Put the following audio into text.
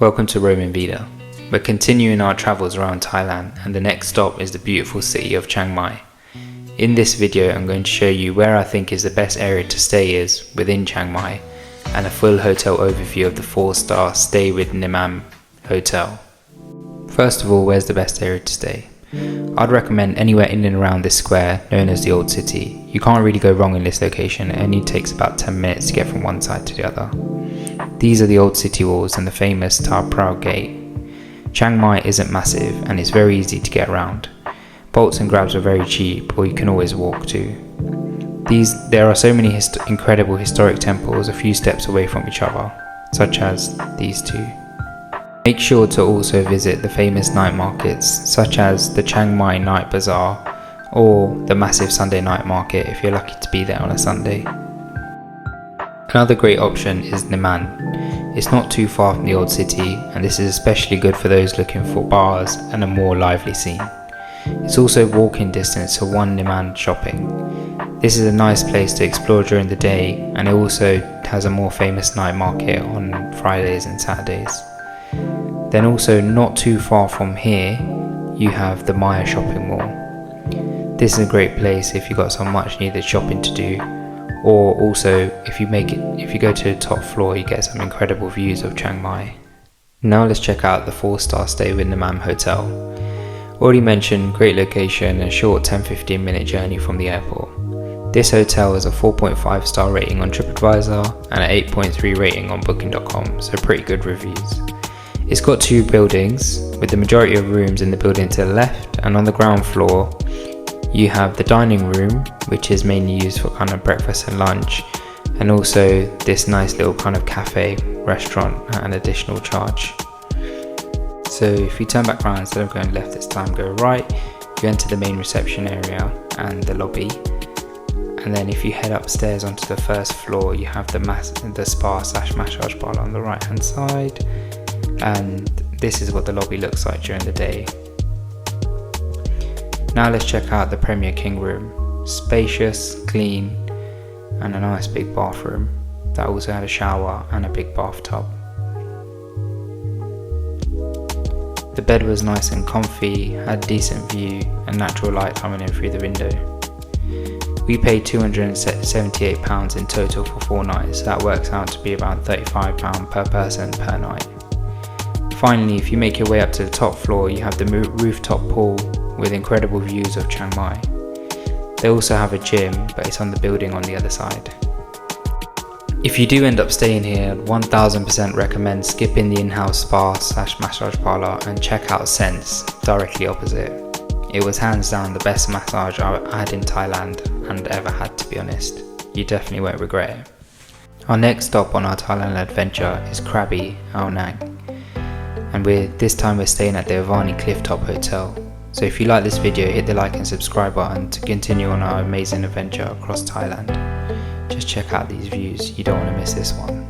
Welcome to Roman Vida. We're continuing our travels around Thailand, and the next stop is the beautiful city of Chiang Mai. In this video I'm going to show you where I think is the best area to stay is within Chiang Mai, and a full hotel overview of the 4-star Stay with Nimman Hotel. First of all, where's the best area to stay? I'd recommend anywhere in and around this square known as the Old City. You can't really go wrong in this location. It only takes about 10 minutes to get from one side to the other. These are the old city walls and the famous Ta Proud Gate. Chiang Mai isn't massive and it's very easy to get around. Bolts and grabs are very cheap, or you can always walk too. There are so many incredible historic temples a few steps away from each other, such as these two. Make sure to also visit the famous night markets such as the Chiang Mai Night Bazaar or the massive Sunday night market if you're lucky to be there on a Sunday. Another great option is Nimman. It's not too far from the old city, and this is especially good for those looking for bars and a more lively scene. It's also walking distance to one Nimman shopping. This is a nice place to explore during the day, and it also has a more famous night market on Fridays and Saturdays. Then also not too far from here you have the Maya shopping mall. This is a great place if you've got some much needed shopping to do, or also if you go to the top floor you get some incredible views of Chiang Mai. Now let's check out the 4-star Stay with Nimman Hotel. Already mentioned, great location and a short 10-15 minute journey from the airport. This hotel has a 4.5 star rating on TripAdvisor and an 8.3 rating on Booking.com, so pretty good reviews. It's got 2 buildings, with the majority of rooms in the building to the left, and on the ground floor you have the dining room, which is mainly used for kind of breakfast and lunch, and also this nice little kind of cafe restaurant at an additional charge. So if you turn back around, instead of going left this time, go right, you enter the main reception area and the lobby, and then if you head upstairs onto the first floor you have the spa/massage parlour on the right hand side, and this is what the lobby looks like during the day. Now let's check out the Premier King room. Spacious, clean, and a nice big bathroom that also had a shower and a big bathtub. The bed was nice and comfy, had decent view and natural light coming in through the window. We paid £278 in total for 4 nights, so that works out to be about £35 per person per night. Finally, if you make your way up to the top floor, you have the rooftop pool with incredible views of Chiang Mai. They also have a gym, but it's on the building on the other side. If you do end up staying here, I'd 1000% recommend skipping the in-house spa/massage parlour and check out Sense directly opposite. It was hands down the best massage I had in Thailand and ever had, to be honest. You definitely won't regret it. Our next stop on our Thailand adventure is Krabi, Ao Nang, and this time we're staying at the Avani Clifftop Hotel. So if you like this video, hit the like and subscribe button to continue on our amazing adventure across Thailand. Just check out these views, you don't want to miss this one.